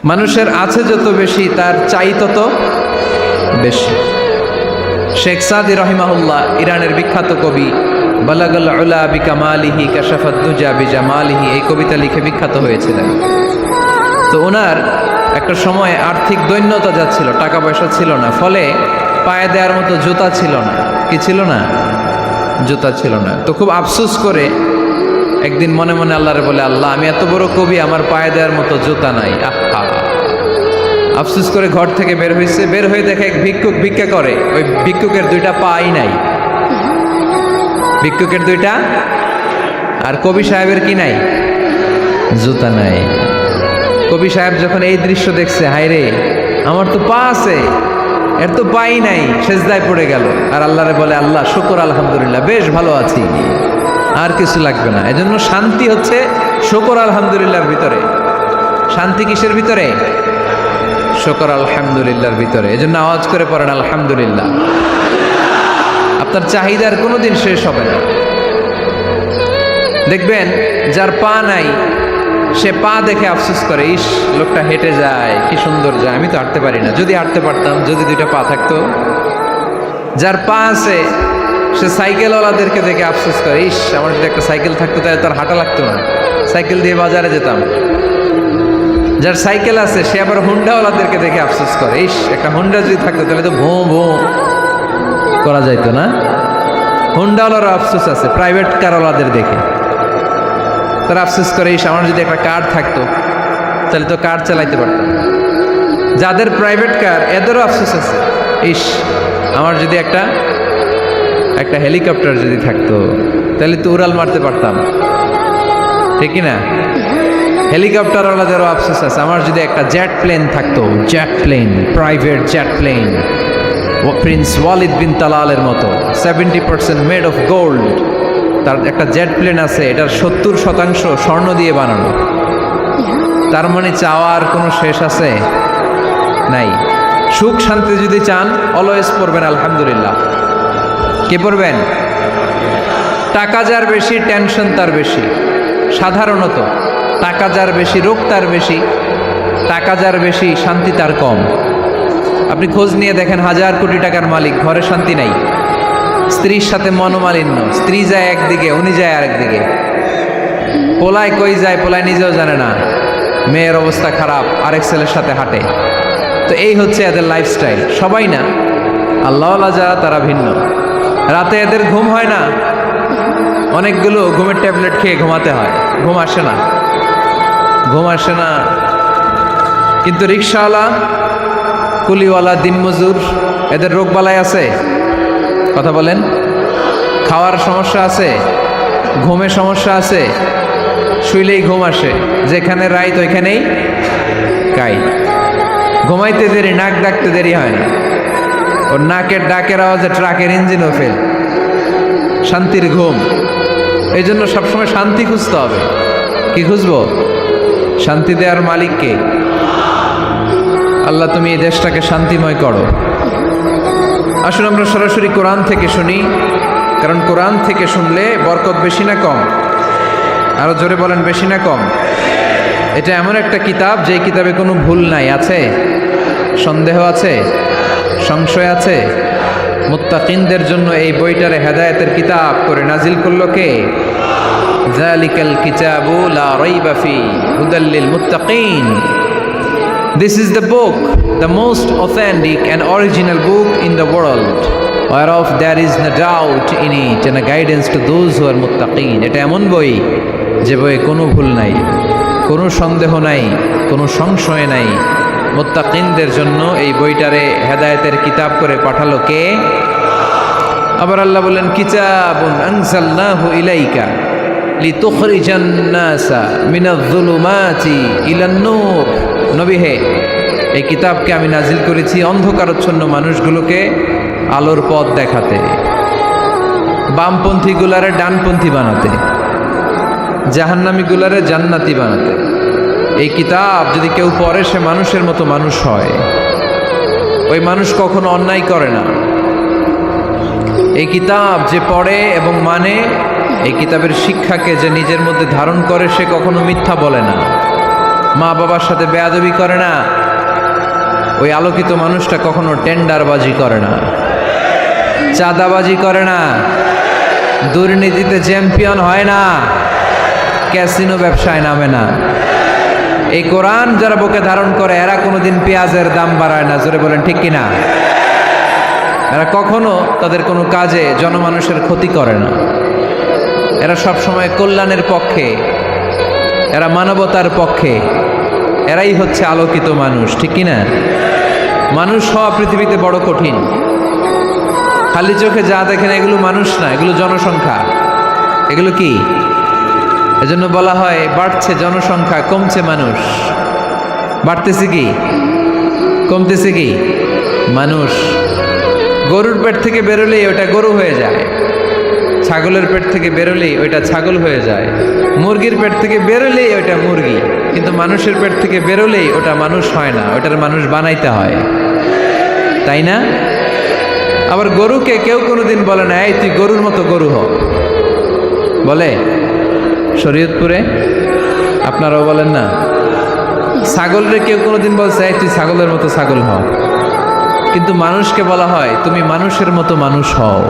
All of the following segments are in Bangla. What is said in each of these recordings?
মানুষের আছে যত বেশি তার চাই তত বেশি। শেখ সাদি রহিমাহুল্লাহ, ইরানের বিখ্যাত কবি, বালাগাল উলা বিকামালিহি কাশাফাত দুজা বিজামালিহি, এই কবিতা লিখে বিখ্যাত হয়েছিলেন। তো ওনার একটা সময় আর্থিক দৈন্যতা যাচ্ছিল, টাকা পয়সা ছিল না, ফলে পায়ে দেওয়ার মতো জুতা ছিল না। কি ছিল না? জুতা ছিল না। তো খুব আফসোস করে একদিন মনে মনে আল্লাহরে বলে, আল্লাহ আমি এত বড় কবি, আমার পায়ে দেওয়ার মতো জুতা নাই। আহা, আফসোস করে ঘর থেকে বের হয়েছে। বের হয়ে দেখে এক ভিক্ষুক ভিক্ষা করে, ওই ভিক্ষুকের দুইটা পাই নাই। ভিক্ষুকের দুইটা, আর কবি সাহেবের কি নাই? জুতা নাই। কবি সাহেব যখন এই দৃশ্য দেখছে, হায় রে আমার তো পা আছে, এর তো পাই নাই, সেজদায় পড়ে গেল। আর আল্লাহরে বলে, আল্লাহ শুকর আলহামদুলিল্লাহ, বেশ ভালো আছি, আর কিছু লাগবে না। এজন্য শান্তি হচ্ছে শুকর আলহামদুলিল্লাহর ভিতরে। শান্তি কিসের ভিতরে? শুকর আলহামদুলিল্লাহর ভিতরে। এজন্য আওয়াজ করে পড়েন আলহামদুলিল্লাহ। আপনার চাহিদার কোনোদিন শেষ হবে না। দেখবেন যার পা নাই, সে পা দেখে আফসোস করে, ইস লোকটা হেঁটে যায়, কি সুন্দর যায়, আমি তো হাঁটতে পারি না, যদি হাঁটতে পারতাম, যদি দুইটা পা থাকতো। যার পা আছে সে সাইকেলওয়ালাদেরকে দেখে আফসোস করে, ইস আমার যদি একটা সাইকেল থাকতো তাহলে তার হাঁটা লাগতো না, সাইকেল দিয়ে বাজারে যেতাম। যার সাইকেল আছে সে আবার হুন্ডাওয়ালাদেরকে দেখে আফসোস করে, ইস একটা হুন্ডা যদি থাকতো তাহলে তো ভোঁ ভোঁ করা যাইতো না। হুন্ডাওয়ালারও আফসোস আছে প্রাইভেট কারওয়ালাদের দেখে, তারা আফসোস করে, ইস আমার যদি একটা কার থাকতো তাহলে তো কার চালাইতে পারতাম। যাদের প্রাইভেট কার এদেরও আফসোস আছে, ইস আমার যদি একটা হেলিকপ্টার যদি থাকতো তাহলে তো উড়াল মারতে পারতাম, ঠিক না? হেলিকপ্টারওয়ালাদেরও আফসোস আছে, আমার যদি একটা জেট প্লেন থাকতো, jet plane, private jet plane, prince Walid bin তালালের মতো 70% মেড অফ গোল্ড, তার একটা জেট প্লেন আছে, এটার 70% স্বর্ণ দিয়ে বানানো। তার মানে চাওয়ার কোনো শেষ আছে নাই। সুখ শান্তি যদি চান, অলওয়েজ পড়বেন আলহামদুলিল্লাহ। কে পড়বেন? টাকা যার বেশি টেনশন তার বেশি। সাধারণত টাকা যার বেশি রোগ তার বেশি, টাকা যার বেশি শান্তি তার কম। আপনি খোঁজ নিয়ে দেখেন, 1000 কোটি টাকার মালিক, ঘরে শান্তি নাই, স্ত্রীর সাথে মনোমালিন্য, স্ত্রী যায় একদিকে, উনি যায় আরেকদিকে, পোলায় কই যায় পোলায় নিজেও জানে না, মেয়ের অবস্থা খারাপ, আরেক ছেলের সাথে হাঁটে। তো এই হচ্ছে এদের লাইফস্টাইল। সবাই না, আল্লাহওয়ালা যারা তারা ভিন্ন। রাতে এদের ঘুম হয় না, অনেকগুলো ঘুমের ট্যাবলেট খেয়ে ঘুমাতে হয়, ঘুম আসে না, ঘুম আসে না। কিন্তু রিক্সাওয়ালা, কুলিওয়ালা, দিনমজুর, এদের রোগ বালাই আছে? কথা বলেন। খাওয়ার সমস্যা আছে, ঘুমের সমস্যা আছে, শুইলেই ঘুম আসে, যেখানে রাইত ওইখানেই কাই। ঘুমাইতে দেরি, নাক ডাকতে দেরি হয় না, ওর নাকের ডাকের আওয়াজে ট্রাকের ইঞ্জিনও ফেল। শান্তির ঘুম। এই জন্য সবসময় শান্তি খুঁজতে হবে। কি খুঁজবো? শান্তি দেওয়ার মালিককে। আল্লাহ তুমি এই দেশটাকে শান্তিময় করো। আসুন আমরা সরাসরি কোরআন থেকে শুনি, কারণ কোরআন থেকে শুনলে বরকত বেশি না কম? আরো জোরে বলেন, বেশি না কম? এটা এমন একটা কিতাব যে কিতাবে কোনো ভুল নাই। আছে? সন্দেহ আছে? সংশয় আছে? মুত্তাকিনদের জন্য এই বইটারে হেদায়েতের কিতাব করে নাজিল করলো কে? যালিকাল কিতাবু লা রাইবা ফি হুদাল লিল মুত্তাকিন। This is the book, the most authentic and original book in the world, whereof there is no doubt in it and a guidance to those who are muttaqin. এটা এমন বই যে বইয়ে কোনো ভুল নাই, কোনো সন্দেহ নাই, কোনো সংশয় নাই। মুত্তাকিনদের জন্য এই বইটারে হেদায়েতের কিতাব করে পাঠালো কে? আবার আল্লাহ বলেন, কিতাবুন আনজালনাহু ইলাইকা লিতুখরিজান নাসা মিনাজ-যুলুমাতি ইলান-নূর। নবী হে, এই কিতাবকে আমি নাজিল করেছি অন্ধকারাচ্ছন্ন মানুষগুলোকে আলোর পথ দেখাতে, বামপন্থীগুলারে ডানপন্থী বানাতে, জাহান্নামীগুলারে জান্নাতি বানাতে। এই কিতাব যদি কেউ পড়ে, সে মানুষের মতো মানুষ হয়। ওই মানুষ কখনো অন্যায় করে না। এই কিতাব যে পড়ে এবং মানে, এই কিতাবের শিক্ষাকে যে নিজের মধ্যে ধারণ করে, সে কখনো মিথ্যা বলে না। মা বাবার সাথে বেয়াদবি করে না, ওই আলোকিত মানুষটা কখনো টেন্ডারবাজি করে না, চাঁদাবাজি করে না, দুর্নীতিতে চ্যাম্পিয়ন হয় না, ক্যাসিনো ব্যবসায় নামে না। এই কোরআন যারা বুকে ধারণ করে এরা কোনোদিন পেঁয়াজের দাম বাড়ায় না। জোরে বলেন ঠিক কিনা? এরা কখনো তাদের কোনো কাজে জনমানুষের ক্ষতি করে না। এরা সব সময় কল্যাণের পক্ষে, এরা মানবতার পক্ষে। এরাই হচ্ছে আলোকিত মানুষ, ঠিক কিনা? মানুষ হওয়া পৃথিবীতে বড় কঠিন। খালি চোখে যা দেখেন এগুলো মানুষ না, এগুলো জনসংখ্যা। এগুলো কি? এজন্য বলা হয় বাড়ছে জনসংখ্যা, কমছে মানুষ। বাড়তেছে কি, কমতেছে কি? মানুষ। গরুর পেট থেকে বেরোলেই ওটা গরু হয়ে যায়, ছাগলের পেট থেকে বেরোলেই ওইটা ছাগল হয়ে যায়, মুরগির পেট থেকে বেরোলেই ওইটা মুরগি। কিন্তু মানুষের পেট থেকে বেরোলেই ওটা মানুষ হয় না, ওটার মানুষ বানাইতে হয়, তাই না? আবার গরুকে কেউ কোনোদিন বলে না এই তুই গরুর মতো গরু হ, বলে? শরীয়তপুরে আপনারাও বলেন না? ছাগলরে কেউ কোনোদিন বলছে এই তুই ছাগলের মতো ছাগল হ, কিন্তু মানুষকে বলা হয় তুমি মানুষের মতো মানুষ হও।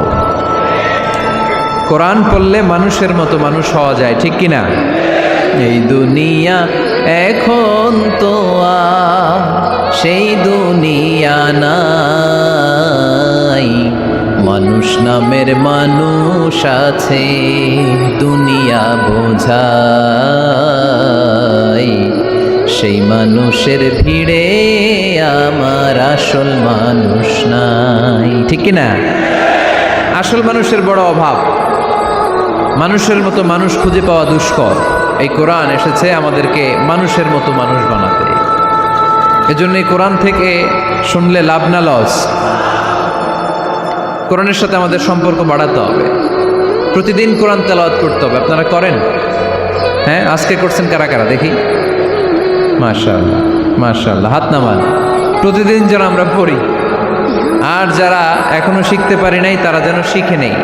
কোরআন পড়লে মানুষের মতো মানুষ হওয়া যায়, ঠিক কিনা? এই দুনিয়া এখন তো আর সেই দুনিয়া নাই, মানুষ নামের মানুষ আছে দুনিয়া বোঝাই, সেই মানুষের ভিড়ে আমার আসল মানুষ নাই, ঠিক কিনা? আসল মানুষের বড় অভাব, মানুষের মতো মানুষ খুঁজে পাওয়া দুষ্কর। এই কোরআন এসেছে আমাদেরকে মানুষের মতো মানুষ বানাতে। এজন্য এই কোরআন থেকে শুনলে লাভ না লস। কোরআনের সাথে আমাদের সম্পর্ক বাড়াতে হবে, প্রতিদিন কোরআন তেলাওয়াত করতে হবে। আপনারা করেন? হ্যাঁ, আজকে করছেন কারা কারা দেখি? মাশাআল্লাহ, মাশাআল্লাহ, হাত নামান। প্রতিদিন যেন আমরা পড়ি, আর যারা এখনো শিখতে পারি নাই তারা যেন শিখে নেই।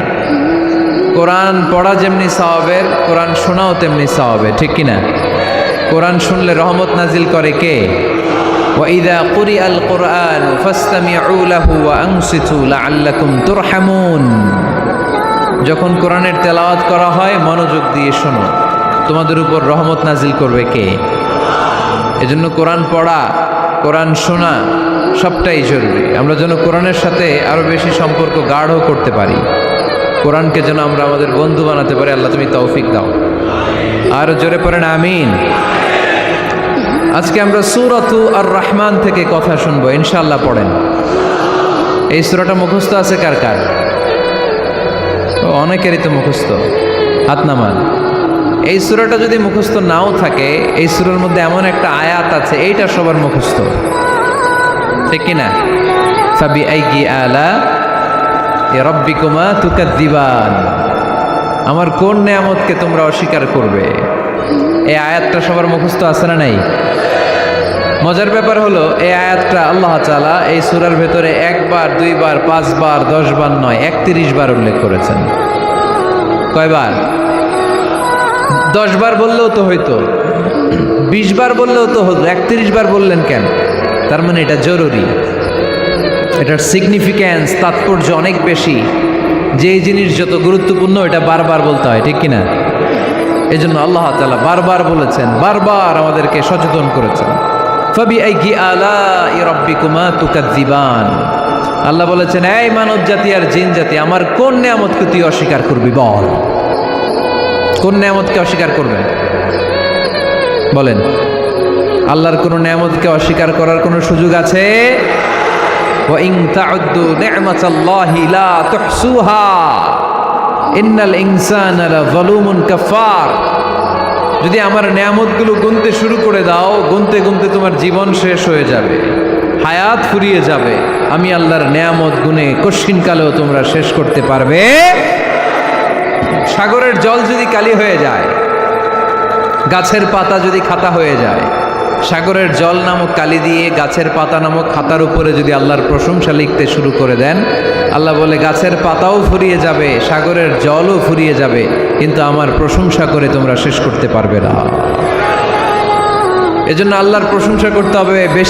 কোরআন পড়া যেমনি সওয়াবের, কোরআন শোনাও তেমনি সওয়াবের, ঠিক কিনা? কোরআন শুনলে রহমত নাজিল করে কে? وَإِذَا قُرِئَ الْقُرْآنُ فَاسْتَمِعُوا لَهُ وَأَنصِتُوا لَعَلَّكُمْ تُرْحَمُونَ। যখন কোরআনের তেলাওয়াত করা হয় মনোযোগ দিয়ে শোনো, তোমাদের উপর রহমত নাজিল করবে কে? এজন্য কোরআন পড়া, কোরআন শোনা সবটাই জরুরি। আমরা যেন কোরআনের সাথে আরো বেশি সম্পর্ক গাঢ় করতে পারি, কোরআনকে যেন আমরা আমাদের বন্ধু বানাতে পারি। আল্লাহ তুমি তৌফিক দাও। আর জোরে পড়েন আমিন। আজকে আমরা সূরাতু আর রহমান থেকে কথা শুনবো ইনশাআল্লাহ। পড়েন। এই সূরাটা মুখস্থ আছে কার কার? অনেকেরই তো মুখস্থ, হাত নামান। এই সূরাটা যদি মুখস্থ নাও থাকে, এই সূরার মধ্যে এমন একটা আয়াত আছে এইটা সবার মুখস্থ, ঠিক কিনা? ফাবিআইয়ি আলা রাব্বিকুমা তুকাযযিবান, আমার কোন নেয়ামতকে তোমরা অস্বীকার করবে। এই আয়াতটা সবার মুখস্থ আছে না নাই? মজার ব্যাপার হলো এই আয়াতটা আল্লাহ তাআলা এই সূরার ভেতরে একবার, দুইবার, 5 বার, 10 বার নয়, 31 বার উল্লেখ করেছেন। কয়বার? 10 বার বললেও তো হইতো, 20 বার বললেও তো হতো, 31 বার বললেন কেন? তার মানে এটা জরুরি, এটার সিগনিফিক্যান্স, তাৎপর্য অনেক বেশি। যেই জিনিস যত গুরুত্বপূর্ণ এটা বারবার বলতে হয়, ঠিক কিনা? এই জন্য আল্লাহ তাআলা বারবার বলেছেন, বারবার আমাদেরকে সচেতন করেছেন। ফাবিআইয়ি আলাই রাব্বিকুমা তুকাযযিবান, আল্লাহ বলেছেন এই মানব জাতি আর জিন জাতি আমার কোন নেয়ামতকে তুই অস্বীকার করবি বল। কোন নেয়ামতকে অস্বীকার করবেন বলেন? আল্লাহর কোন নেয়ামতকে অস্বীকার করার কোনো সুযোগ আছে? ওয়া ইন তাউদ্দু নি'মাতাল্লাহি লা তুহসুহা ইন্নাল ইনসানা লাযালুমুন কাফার। যদি আমার নেয়ামতগুলো গুনতে শুরু করে দাও, গুনতে গুনতে তোমার জীবন শেষ হয়ে যাবে, হায়াত ফুরিয়ে যাবে। আমি আল্লাহর নেয়ামত গুনে কশিন কালেও তোমরা শেষ করতে পারবে। সাগরের জল যদি কালি হয়ে যায়, গাছের পাতা যদি খাতা হয়ে যায়, সাগরের জল নামক কালি দিয়ে গাছের পাতা নামক খাতার উপরে যদি আল্লাহর প্রশংসা লিখতে শুরু করে দেন, আল্লাহ বলে গাছের পাতাও ফুরিয়ে যাবে, সাগরের জলও ফুরিয়ে যাবে, কিন্তু আমার প্রশংসা করে তোমরা শেষ করতে পারবে না। এজন্য আল্লাহর প্রশংসা করতে হবে বেশি।